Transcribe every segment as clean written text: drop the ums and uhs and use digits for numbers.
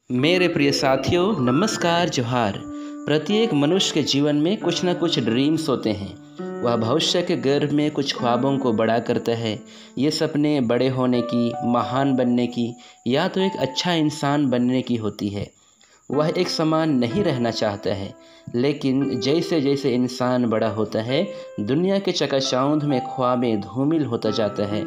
मेरे प्रिय साथियों, नमस्कार, जोहार। प्रत्येक मनुष्य के जीवन में कुछ ना कुछ ड्रीम्स होते हैं। वह भविष्य के गर्भ में कुछ ख्वाबों को बड़ा करता है। ये सपने बड़े होने की, महान बनने की या तो एक अच्छा इंसान बनने की होती है। वह एक समान नहीं रहना चाहता है, लेकिन जैसे जैसे इंसान बड़ा होता है, दुनिया के चकाचौंध में ख्वाबें धूमिल होता जाता है।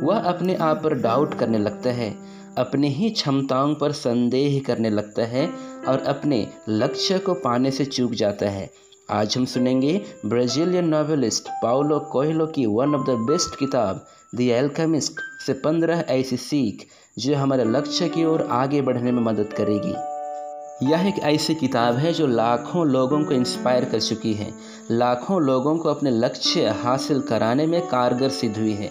वह अपने आप पर डाउट करने लगता है, अपनी ही क्षमताओं पर संदेह करने लगता है और अपने लक्ष्य को पाने से चूक जाता है। आज हम सुनेंगे ब्राज़ीलियन नॉवेलिस्ट पाउलो कोएल्हो की वन ऑफ द बेस्ट किताब द अल्केमिस्ट से 15 ऐसी सीख जो हमारे लक्ष्य की ओर आगे बढ़ने में मदद करेगी। यह एक ऐसी किताब है जो लाखों लोगों को इंस्पायर कर चुकी है, लाखों लोगों को अपने लक्ष्य हासिल कराने में कारगर सिद्ध हुई है।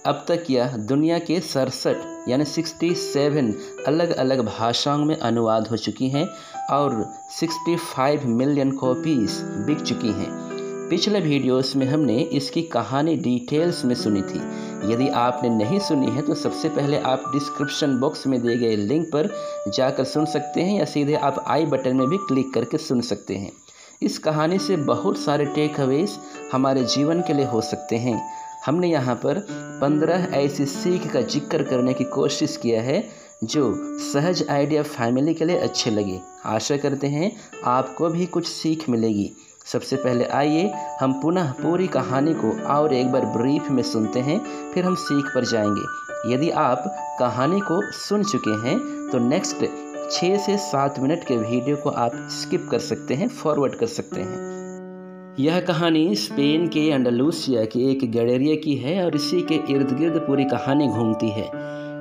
अब तक यह दुनिया के 67 यानी 67 अलग अलग भाषाओं में अनुवाद हो चुकी हैं और 65 मिलियन कॉपीज बिक चुकी हैं। पिछले वीडियोस में हमने इसकी कहानी डिटेल्स में सुनी थी। यदि आपने नहीं सुनी है तो सबसे पहले आप डिस्क्रिप्शन बॉक्स में दिए गए लिंक पर जाकर सुन सकते हैं या सीधे आप आई बटन में भी क्लिक करके सुन सकते हैं। इस कहानी से बहुत सारे टेक अवेज हमारे जीवन के लिए हो सकते हैं। हमने यहाँ पर 15 ऐसी सीख का जिक्र करने की कोशिश किया है जो सहज आइडिया फैमिली के लिए अच्छे लगे। आशा करते हैं आपको भी कुछ सीख मिलेगी। सबसे पहले आइए हम पुनः पूरी कहानी को और एक बार ब्रीफ में सुनते हैं, फिर हम सीख पर जाएंगे। यदि आप कहानी को सुन चुके हैं तो नेक्स्ट 6 से 7 मिनट के वीडियो को आप स्किप कर सकते हैं, फॉरवर्ड कर सकते हैं। यह कहानी स्पेन के अंडालूसिया के एक गडेरिया की है और इसी के इर्द गिर्द पूरी कहानी घूमती है।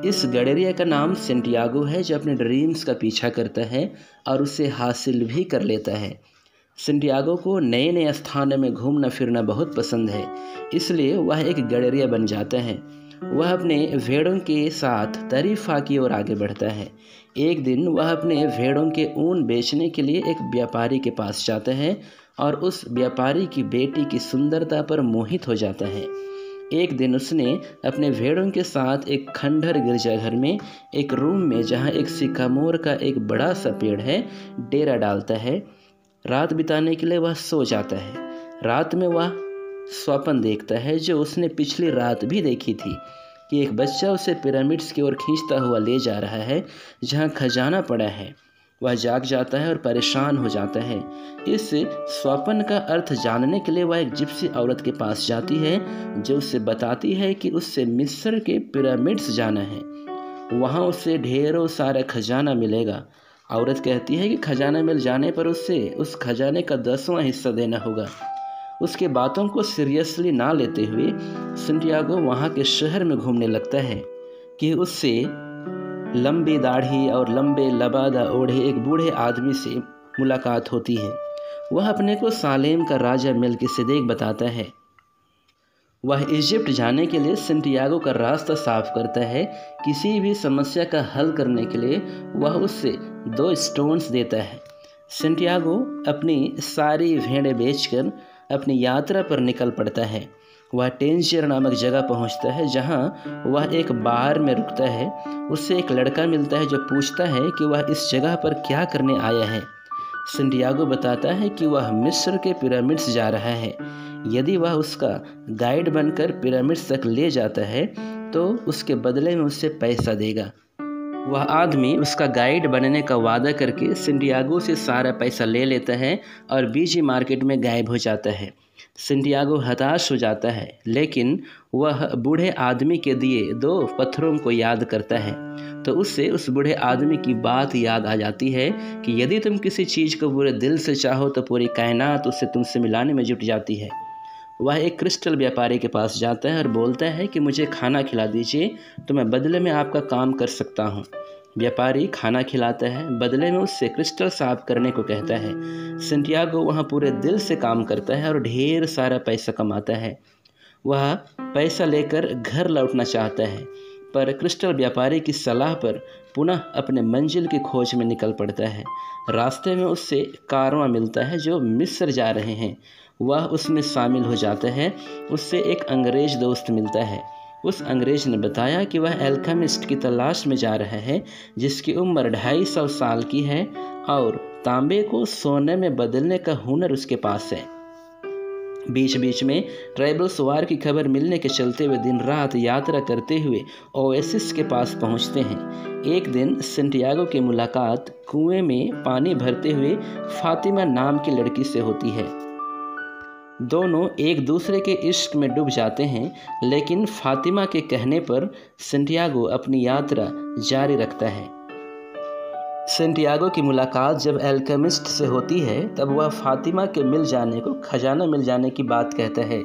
इस गडेरिया का नाम सेंटियागो है जो अपने ड्रीम्स का पीछा करता है और उसे हासिल भी कर लेता है। सेंटियागो को नए नए स्थानों में घूमना फिरना बहुत पसंद है, इसलिए वह एक गडेरिया बन जाता है। वह अपने भेड़ों के साथ तरीफा की ओर आगे बढ़ता है। एक दिन वह अपने भेड़ों के ऊन बेचने के लिए एक व्यापारी के पास जाता है और उस व्यापारी की बेटी की सुंदरता पर मोहित हो जाता है। एक दिन उसने अपने भेड़ों के साथ एक खंडहर गिरजाघर में एक रूम में, जहां एक सिकामोर का एक बड़ा सा पेड़ है, डेरा डालता है। रात बिताने के लिए वह सो जाता है। रात में वह स्वप्न देखता है जो उसने पिछली रात भी देखी थी कि एक बच्चा उसे पिरामिड्स की ओर खींचता हुआ ले जा रहा है जहां खजाना पड़ा है। वह जाग जाता है और परेशान हो जाता है। इस स्वप्न का अर्थ जानने के लिए वह एक जिप्सी औरत के पास जाती है जो उसे बताती है कि उससे मिस्र के पिरामिड्स जाना है, वहाँ उसे ढेरों सारा खजाना मिलेगा। औरत कहती है कि खजाना मिल जाने पर उसे उस खजाने का 10वां हिस्सा देना होगा। उसके बातों को सीरियसली ना लेते हुए सेंटियागो वहाँ के शहर में घूमने लगता है कि उससे लंबी दाढ़ी और लंबे लबादा ओढ़े एक बूढ़े आदमी से मुलाकात होती है। वह अपने को सालेम का राजा मेल्किसेदेक बताता है। वह इजिप्ट जाने के लिए सेंटियागो का रास्ता साफ करता है। किसी भी समस्या का हल करने के लिए वह उससे 2 स्टोन्स देता है। सेंटियागो अपनी सारी भेड़ें बेचकर अपनी यात्रा पर निकल पड़ता है। वह टेंजियर नामक जगह पहुंचता है जहां वह एक बार में रुकता है। उससे एक लड़का मिलता है जो पूछता है कि वह इस जगह पर क्या करने आया है। सेंटियागो बताता है कि वह मिस्र के पिरामिड्स जा रहा है। यदि वह उसका गाइड बनकर पिरामिड्स तक ले जाता है तो उसके बदले में उससे पैसा देगा। वह आदमी उसका गाइड बनने का वादा करके सेंटियागो से सारा पैसा ले लेता है और बीजी मार्केट में गायब हो जाता है। सेंटियागो हताश हो जाता है, लेकिन वह बूढ़े आदमी के दिए 2 पत्थरों को याद करता है तो उससे उस बूढ़े आदमी की बात याद आ जाती है कि यदि तुम किसी चीज़ को पूरे दिल से चाहो तो पूरी कायनात उससे तुमसे मिलाने में जुट जाती है। वह एक क्रिस्टल व्यापारी के पास जाता है और बोलता है कि मुझे खाना खिला दीजिए तो मैं बदले में आपका काम कर सकता हूँ। व्यापारी खाना खिलाता है, बदले में उससे क्रिस्टल साफ करने को कहता है। सेंटियागो वहाँ पूरे दिल से काम करता है और ढेर सारा पैसा कमाता है। वह पैसा लेकर घर लौटना चाहता है, पर क्रिस्टल व्यापारी की सलाह पर पुनः अपने मंजिल की खोज में निकल पड़ता है। रास्ते में उससे कारवां मिलता है जो मिस्र जा रहे हैं। वह उसमें शामिल हो जाता है। उससे एक अंग्रेज दोस्त मिलता है। उस अंग्रेज ने बताया कि वह एल्केमिस्ट की तलाश में जा रहा है जिसकी उम्र 250 साल की है और तांबे को सोने में बदलने का हुनर उसके पास है। बीच बीच में ट्राइबल सवार की खबर मिलने के चलते वे दिन रात यात्रा करते हुए ओएसिस के पास पहुंचते हैं। एक दिन सेंटियागो की मुलाकात कुएं में पानी भरते हुए फातिमा नाम की लड़की से होती है। दोनों एक दूसरे के इश्क में डूब जाते हैं, लेकिन फातिमा के कहने पर सेंटियागो अपनी यात्रा जारी रखता है। सेंटियागो की मुलाकात जब एल्केमिस्ट से होती है तब वह फातिमा के मिल जाने को खजाना मिल जाने की बात कहता है,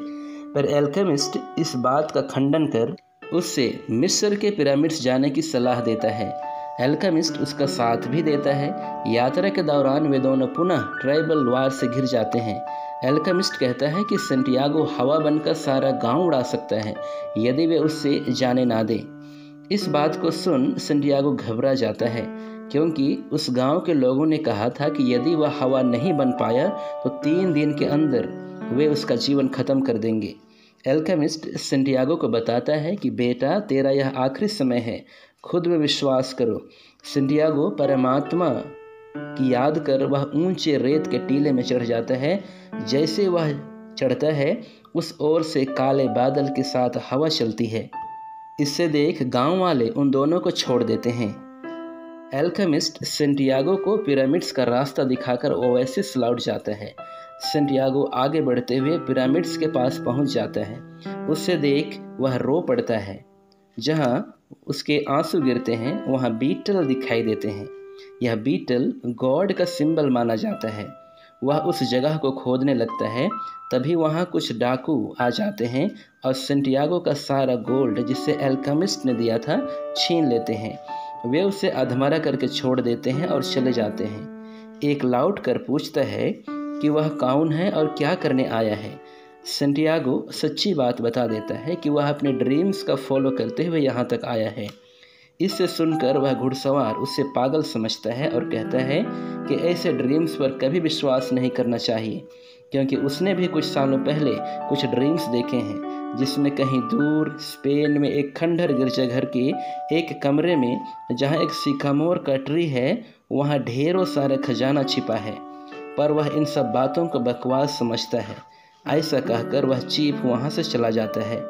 पर एल्केमिस्ट इस बात का खंडन कर उससे मिस्र के पिरामिड्स जाने की सलाह देता है। एल्केमिस्ट उसका साथ भी देता है। यात्रा के दौरान वे दोनों पुनः ट्राइबल वार से घिर जाते हैं। एल्केमिस्ट कहता है कि सेंटियागो हवा बनकर सारा गांव उड़ा सकता है यदि वे उससे जाने ना दे। इस बात को सुन सेंटियागो घबरा जाता है, क्योंकि उस गांव के लोगों ने कहा था कि यदि वह हवा नहीं बन पाया तो 3 दिन के अंदर वे उसका जीवन खत्म कर देंगे। एल्केमिस्ट सेंटियागो को बताता है कि बेटा, तेरा यह आखिरी समय है, खुद में विश्वास करो। सेंटियागो परमात्मा की याद कर वह ऊंचे रेत के टीले में चढ़ जाता है। जैसे वह चढ़ता है उस ओर से काले बादल के साथ हवा चलती है। इससे देख गांव वाले उन दोनों को छोड़ देते हैं। एल्केमिस्ट सेंटियागो को पिरामिड्स का रास्ता दिखाकर ओएसिस लौट जाता है। सेंटियागो आगे बढ़ते हुए पिरामिड्स के पास पहुंच जाता है। उससे देख वह रो पड़ता है। जहां उसके आंसू गिरते हैं वहां बीटल दिखाई देते हैं। यह बीटल गॉड का सिंबल माना जाता है। वह उस जगह को खोदने लगता है। तभी वहां कुछ डाकू आ जाते हैं और सेंटियागो का सारा गोल्ड जिसे एल्केमिस्ट ने दिया था छीन लेते हैं। वे उसे अधमरा करके छोड़ देते हैं और चले जाते हैं। एक लौट कर पूछता है कि वह कौन है और क्या करने आया है। सेंटियागो सच्ची बात बता देता है कि वह अपने ड्रीम्स का फॉलो करते हुए यहाँ तक आया है। इससे सुनकर वह घुड़सवार उसे पागल समझता है और कहता है कि ऐसे ड्रीम्स पर कभी विश्वास नहीं करना चाहिए, क्योंकि उसने भी कुछ सालों पहले कुछ ड्रीम्स देखे हैं जिसमें कहीं दूर स्पेन में एक खंडहर गिरजाघर के एक कमरे में जहां एक सिकामोर का ट्री है वहां ढेरों सारा खजाना छिपा है, पर वह इन सब बातों को बकवास समझता है। ऐसा कहकर वह चीफ वहां से चला जाता है।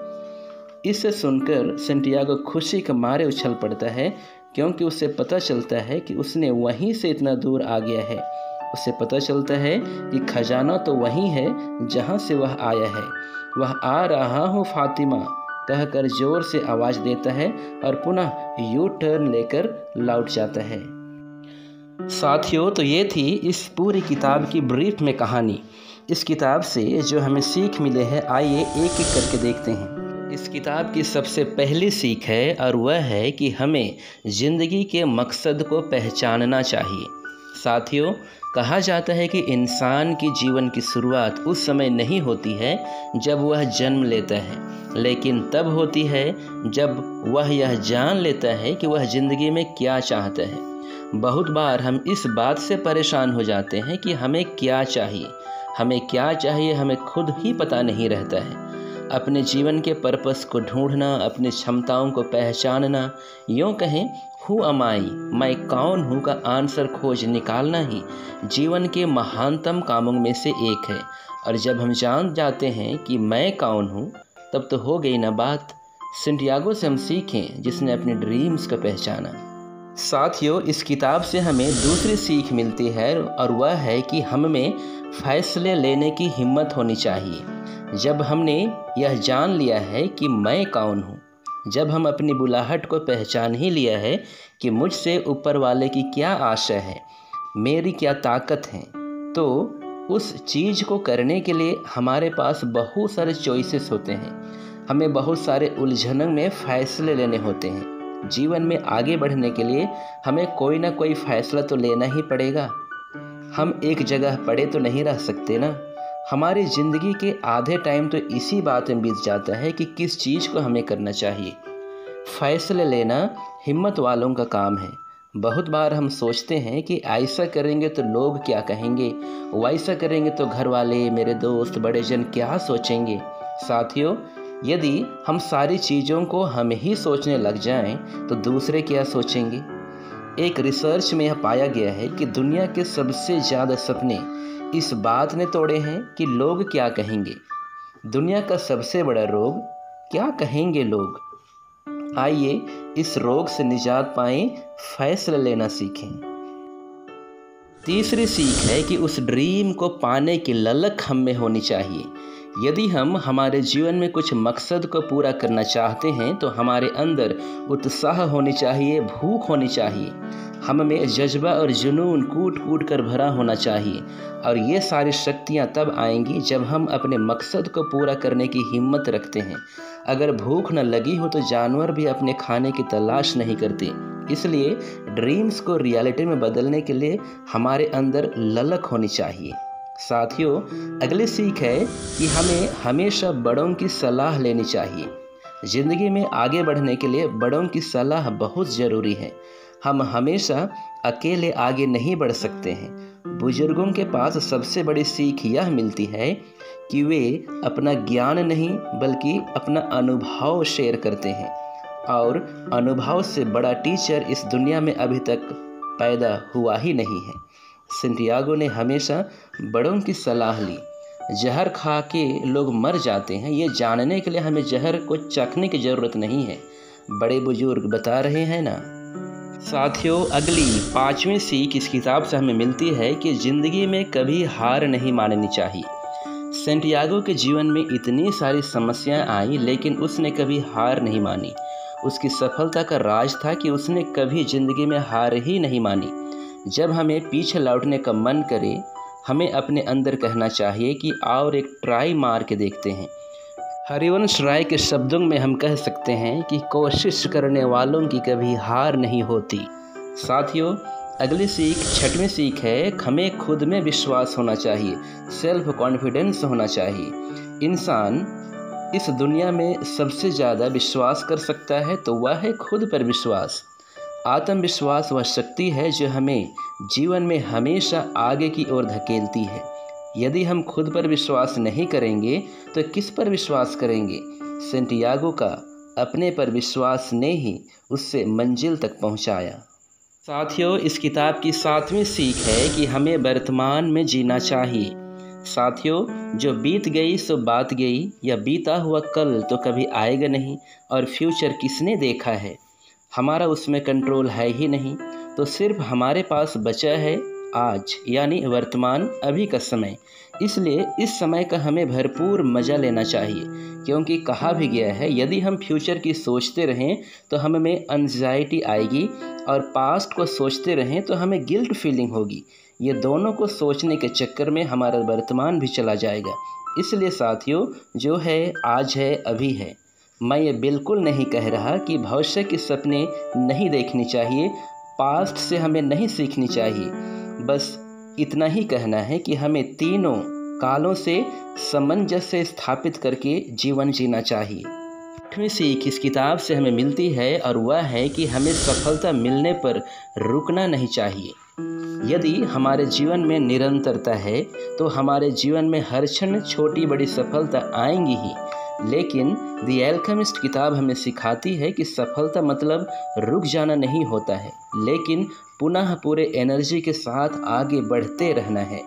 इसे सुनकर सेंटियागो खुशी के मारे उछल पड़ता है, क्योंकि उसे पता चलता है कि उसने वहीं से इतना दूर आ गया है। उसे पता चलता है कि खजाना तो वहीं है जहां से वह आया है। वह आ रहा हूँ फातिमा कहकर जोर से आवाज़ देता है और पुनः यू टर्न लेकर लौट जाता है। साथियों, तो ये थी इस पूरी किताब की ब्रीफ में कहानी। इस किताब से जो हमें सीख मिले हैं, आइए एक एक करके देखते हैं। इस किताब की सबसे पहली सीख है और वह है कि हमें ज़िंदगी के मकसद को पहचानना चाहिए। साथियों, कहा जाता है कि इंसान की जीवन की शुरुआत उस समय नहीं होती है जब वह जन्म लेता है, लेकिन तब होती है जब वह यह जान लेता है कि वह ज़िंदगी में क्या चाहता है। बहुत बार हम इस बात से परेशान हो जाते हैं कि हमें क्या चाहिए, हमें खुद ही पता नहीं रहता है। अपने जीवन के पर्पस को ढूंढना, अपनी क्षमताओं को पहचानना, यूँ कहें हु एम आई, मैं कौन हूँ का आंसर खोज निकालना ही जीवन के महानतम कामों में से एक है। और जब हम जान जाते हैं कि मैं कौन हूँ, तब तो हो गई ना बात। सेंटियागो से हम सीखें जिसने अपने ड्रीम्स को पहचाना। साथियों, इस किताब से हमें दूसरी सीख मिलती है और वह है कि हम में फैसले लेने की हिम्मत होनी चाहिए। जब हमने यह जान लिया है कि मैं कौन हूँ, जब हम अपनी बुलाहट को पहचान ही लिया है कि मुझसे ऊपर वाले की क्या आशा है, मेरी क्या ताकत है, तो उस चीज़ को करने के लिए हमारे पास बहुत सारे चॉइसेस होते हैं। हमें बहुत सारे उलझनों में फ़ैसले लेने होते हैं। जीवन में आगे बढ़ने के लिए हमें कोई ना कोई फ़ैसला तो लेना ही पड़ेगा। हम एक जगह पड़े तो नहीं रह सकते ना। हमारी ज़िंदगी के आधे टाइम तो इसी बात में बीत जाता है कि किस चीज़ को हमें करना चाहिए। फ़ैसले लेना हिम्मत वालों का काम है। बहुत बार हम सोचते हैं कि ऐसा करेंगे तो लोग क्या कहेंगे, वैसा करेंगे तो घर वाले, मेरे दोस्त, बड़े जन क्या सोचेंगे। साथियों, यदि हम सारी चीज़ों को हम ही सोचने लग जाएं, तो दूसरे क्या सोचेंगे। एक रिसर्च में यह पाया गया है कि दुनिया के सबसे ज़्यादा सपने इस बात ने तोड़े हैं कि लोग क्या कहेंगे। दुनिया का सबसे बड़ा रोग, क्या कहेंगे लोग। आइए इस रोग से निजात पाएं, फैसला लेना सीखें। तीसरी सीख है कि उस ड्रीम को पाने की ललक हम में होनी चाहिए। यदि हम हमारे जीवन में कुछ मकसद को पूरा करना चाहते हैं तो हमारे अंदर उत्साह होनी चाहिए, भूख होनी चाहिए। हम में जज्बा और जुनून कूट कूट कर भरा होना चाहिए, और ये सारी शक्तियाँ तब आएंगी जब हम अपने मकसद को पूरा करने की हिम्मत रखते हैं। अगर भूख न लगी हो तो जानवर भी अपने खाने की तलाश नहीं करते। इसलिए ड्रीम्स को रियलिटी में बदलने के लिए हमारे अंदर ललक होनी चाहिए। साथियों, अगली सीख है कि हमें हमेशा बड़ों की सलाह लेनी चाहिए। ज़िंदगी में आगे बढ़ने के लिए बड़ों की सलाह बहुत ज़रूरी है। हम हमेशा अकेले आगे नहीं बढ़ सकते हैं। बुजुर्गों के पास सबसे बड़ी सीख यह मिलती है कि वे अपना ज्ञान नहीं बल्कि अपना अनुभव शेयर करते हैं, और अनुभव से बड़ा टीचर इस दुनिया में अभी तक पैदा हुआ ही नहीं है। सेंटियागो ने हमेशा बड़ों की सलाह ली। जहर खा के लोग मर जाते हैं, ये जानने के लिए हमें जहर को चखने की ज़रूरत नहीं है। बड़े बुजुर्ग बता रहे हैं ना। साथियों, अगली पांचवी सीख इस किताब से हमें मिलती है कि ज़िंदगी में कभी हार नहीं माननी चाहिए। सेंटियागो के जीवन में इतनी सारी समस्याएं आई, लेकिन उसने कभी हार नहीं मानी। उसकी सफलता का राज था कि उसने कभी ज़िंदगी में हार ही नहीं मानी। जब हमें पीछे लौटने का मन करे, हमें अपने अंदर कहना चाहिए कि और एक ट्राई मार के देखते हैं। हरिवंश राय के शब्दों में हम कह सकते हैं कि कोशिश करने वालों की कभी हार नहीं होती। साथियों, अगली सीख, छठवीं सीख है, हमें खुद में विश्वास होना चाहिए, सेल्फ कॉन्फिडेंस होना चाहिए। इंसान इस दुनिया में सबसे ज़्यादा विश्वास कर सकता है तो वह है खुद पर विश्वास। आत्मविश्वास वह शक्ति है जो हमें जीवन में हमेशा आगे की ओर धकेलती है। यदि हम खुद पर विश्वास नहीं करेंगे तो किस पर विश्वास करेंगे। सेंटियागो का अपने पर विश्वास ने ही उससे मंजिल तक पहुंचाया। साथियों, इस किताब की सातवीं सीख है कि हमें वर्तमान में जीना चाहिए। साथियों, जो बीत गई सो बात गई, या बीता हुआ कल तो कभी आएगा नहीं, और फ्यूचर किसने देखा है। हमारा उसमें कंट्रोल है ही नहीं। तो सिर्फ हमारे पास बचा है आज, यानी वर्तमान, अभी का समय। इसलिए इस समय का हमें भरपूर मज़ा लेना चाहिए, क्योंकि कहा भी गया है यदि हम फ्यूचर की सोचते रहें तो हमें एंजाइटी आएगी, और पास्ट को सोचते रहें तो हमें गिल्ट फीलिंग होगी। ये दोनों को सोचने के चक्कर में हमारा वर्तमान भी चला जाएगा। इसलिए साथियों, जो है आज है, अभी है। मैं ये बिल्कुल नहीं कह रहा कि भविष्य के सपने नहीं देखनी चाहिए, पास्ट से हमें नहीं सीखनी चाहिए। बस इतना ही कहना है कि हमें तीनों कालों से सामंजस्य स्थापित करके जीवन जीना चाहिए। आठवीं सीख इस किताब से हमें मिलती है, और वह है कि हमें सफलता मिलने पर रुकना नहीं चाहिए। यदि हमारे जीवन में निरंतरता है तो हमारे जीवन में हर क्षण छोटी बड़ी सफलता आएंगी ही। लेकिन द एल्केमिस्ट किताब हमें सिखाती है कि सफलता मतलब रुक जाना नहीं होता है, लेकिन पुनः पूरे एनर्जी के साथ आगे बढ़ते रहना है।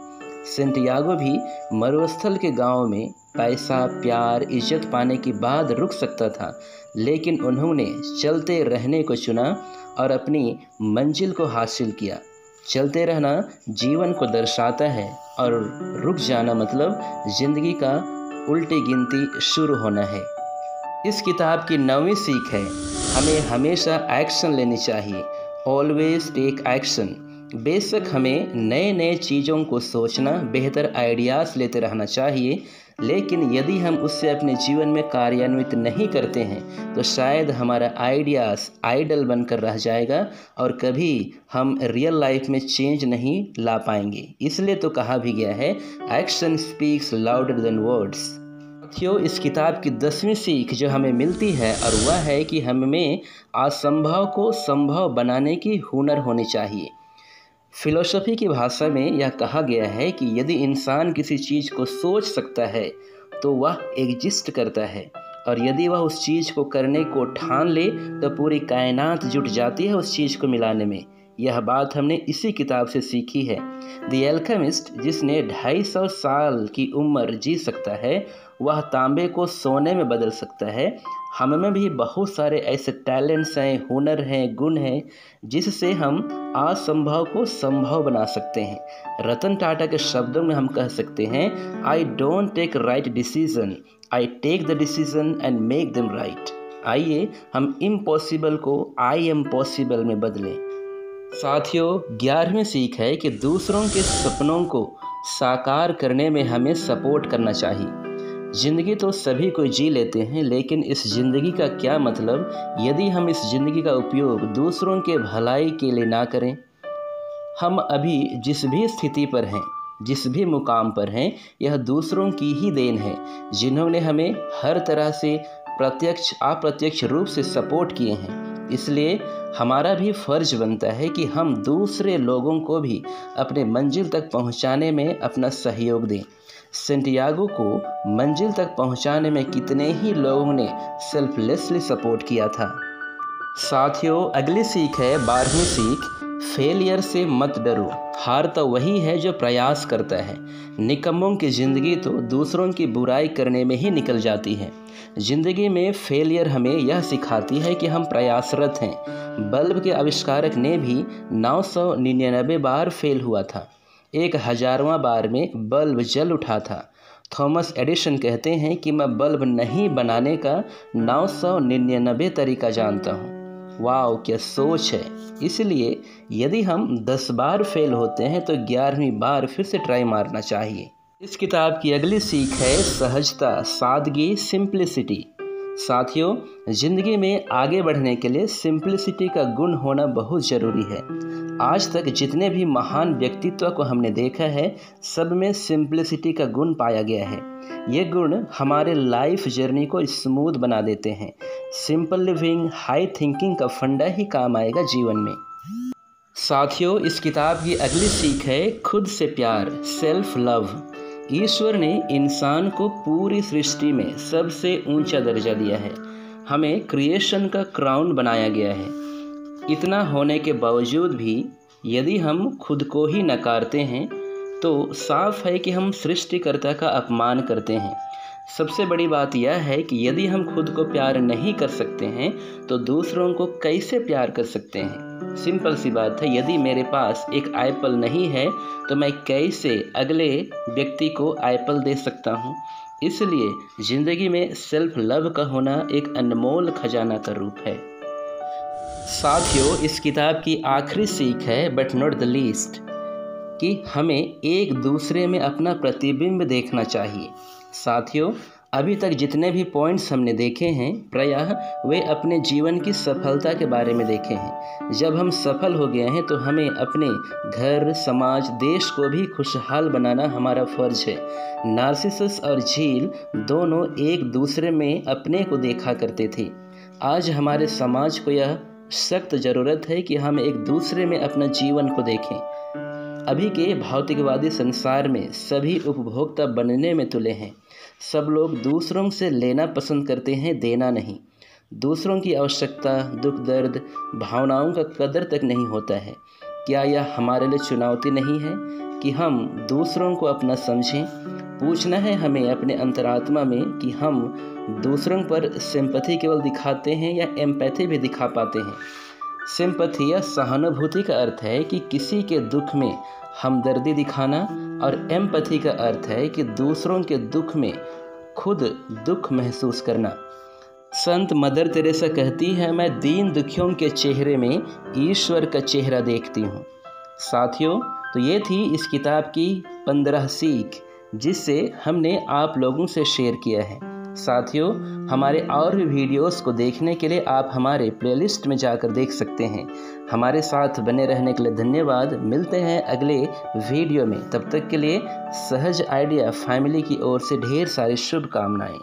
सेंटियागो भी मरुस्थल के गांव में पैसा, प्यार, इज्जत पाने के बाद रुक सकता था, लेकिन उन्होंने चलते रहने को चुना और अपनी मंजिल को हासिल किया। चलते रहना जीवन को दर्शाता है, और रुक जाना मतलब जिंदगी का उल्टी गिनती शुरू होना है। इस किताब की 9वीं सीख है, हमें हमेशा एक्शन लेनी चाहिए। Always take action. बेशक हमें नए नए चीज़ों को सोचना, बेहतर आइडियाज़ लेते रहना चाहिए, लेकिन यदि हम उससे अपने जीवन में कार्यान्वित नहीं करते हैं तो शायद हमारा आइडियाज़ आइडल बनकर रह जाएगा, और कभी हम रियल लाइफ में चेंज नहीं ला पाएंगे। इसलिए तो कहा भी गया है, action speaks louder than words. साथियों, इस किताब की 10वीं सीख जो हमें मिलती है, और वह है कि हमें असंभव को संभव बनाने की हुनर होनी चाहिए। फिलोसफी की भाषा में यह कहा गया है कि यदि इंसान किसी चीज़ को सोच सकता है तो वह एग्जिस्ट करता है, और यदि वह उस चीज़ को करने को ठान ले तो पूरी कायनात जुट जाती है उस चीज़ को मिलाने में। यह बात हमने इसी किताब से सीखी है। द एल्केमिस्ट, जिसने 250 साल की उम्र जी सकता है, वह तांबे को सोने में बदल सकता है। हम में भी बहुत सारे ऐसे टैलेंट्स हैं, हुनर हैं, गुण हैं, जिससे हम असंभव को संभव बना सकते हैं। रतन टाटा के शब्दों में हम कह सकते हैं, I don't take right decision, I take the decision and make them right. आइए हम इम्पॉसिबल को आई एम पॉसिबल में बदलें। साथियों, 11वीं सीख है कि दूसरों के सपनों को साकार करने में हमें सपोर्ट करना चाहिए। ज़िंदगी तो सभी कोई जी लेते हैं, लेकिन इस ज़िंदगी का क्या मतलब यदि हम इस ज़िंदगी का उपयोग दूसरों के भलाई के लिए ना करें। हम अभी जिस भी स्थिति पर हैं, जिस भी मुकाम पर हैं, यह दूसरों की ही देन है, जिन्होंने हमें हर तरह से प्रत्यक्ष अप्रत्यक्ष रूप से सपोर्ट किए हैं। इसलिए हमारा भी फ़र्ज बनता है कि हम दूसरे लोगों को भी अपने मंजिल तक पहुंचाने में अपना सहयोग दें। सेंटियागो को मंजिल तक पहुंचाने में कितने ही लोगों ने सेल्फलेसली सपोर्ट किया था। साथियों, अगली सीख है 12वीं सीख, फेलियर से मत डरो। हार तो वही है जो प्रयास करता है। निकम्मों की ज़िंदगी तो दूसरों की बुराई करने में ही निकल जाती है। ज़िंदगी में फेलियर हमें यह सिखाती है कि हम प्रयासरत हैं। बल्ब के आविष्कारक ने भी 999 बार फेल हुआ था, 1000वां बार में बल्ब जल उठा था। थॉमस एडिसन कहते हैं कि मैं बल्ब नहीं बनाने का 999 तरीका जानता हूँ। वाह, क्या सोच है। इसलिए यदि हम 10 बार फेल होते हैं तो 11वीं बार फिर से ट्राई मारना चाहिए। इस किताब की अगली सीख है सहजता, सादगी, सिंप्लिसिटी। साथियों, ज़िंदगी में आगे बढ़ने के लिए सिंप्लिसिटी का गुण होना बहुत ज़रूरी है। आज तक जितने भी महान व्यक्तित्व को हमने देखा है, सब में सिंप्लिसिटी का गुण पाया गया है। ये गुण हमारे लाइफ जर्नी को स्मूथ बना देते हैं। सिंपल लिविंग, हाई थिंकिंग का फंडा ही काम आएगा जीवन में। साथियों, इस किताब की अगली सीख है खुद से प्यार, सेल्फ लव। ईश्वर ने इंसान को पूरी सृष्टि में सबसे ऊंचा दर्जा दिया है। हमें क्रिएशन का क्राउन बनाया गया है। इतना होने के बावजूद भी यदि हम खुद को ही नकारते हैं तो साफ है कि हम सृष्टिकर्ता का अपमान करते हैं। सबसे बड़ी बात यह है कि यदि हम खुद को प्यार नहीं कर सकते हैं तो दूसरों को कैसे प्यार कर सकते हैं। सिंपल सी बात है, यदि मेरे पास एक एप्पल नहीं है तो मैं कैसे अगले व्यक्ति को एप्पल दे सकता हूँ। इसलिए ज़िंदगी में सेल्फ लव का होना एक अनमोल खजाना का रूप है। साथियों, इस किताब की आखिरी सीख है बट नॉट द लीस्ट, कि हमें एक दूसरे में अपना प्रतिबिंब देखना चाहिए। साथियों, अभी तक जितने भी पॉइंट्स हमने देखे हैं, प्रायः वे अपने जीवन की सफलता के बारे में देखे हैं। जब हम सफल हो गए हैं तो हमें अपने घर, समाज, देश को भी खुशहाल बनाना हमारा फ़र्ज है। नार्सिसस और झील दोनों एक दूसरे में अपने को देखा करते थे। आज हमारे समाज को यह सख्त ज़रूरत है कि हम एक दूसरे में अपना जीवन को देखें। अभी के भौतिकवादी संसार में सभी उपभोक्ता बनने में तुले हैं। सब लोग दूसरों से लेना पसंद करते हैं, देना नहीं। दूसरों की आवश्यकता, दुख दर्द, भावनाओं का कदर तक नहीं होता है। क्या यह हमारे लिए चुनौती नहीं है कि हम दूसरों को अपना समझें? पूछना है हमें अपने अंतरात्मा में कि हम दूसरों पर सिंपैथी केवल दिखाते हैं या एम्पैथी भी दिखा पाते हैं। सिंपैथी या सहानुभूति का अर्थ है कि किसी के दुख में हमदर्दी दिखाना, और एम्पैथी का अर्थ है कि दूसरों के दुख में खुद दुख महसूस करना। संत मदर तेरेसा कहती है, मैं दीन दुखियों के चेहरे में ईश्वर का चेहरा देखती हूँ। साथियों, तो ये थी इस किताब की 15 सीख, जिससे हमने आप लोगों से शेयर किया है। साथियों, हमारे और भी वीडियोस को देखने के लिए आप हमारे प्लेलिस्ट में जाकर देख सकते हैं। हमारे साथ बने रहने के लिए धन्यवाद। मिलते हैं अगले वीडियो में। तब तक के लिए सहज आइडिया फैमिली की ओर से ढेर सारी शुभकामनाएं।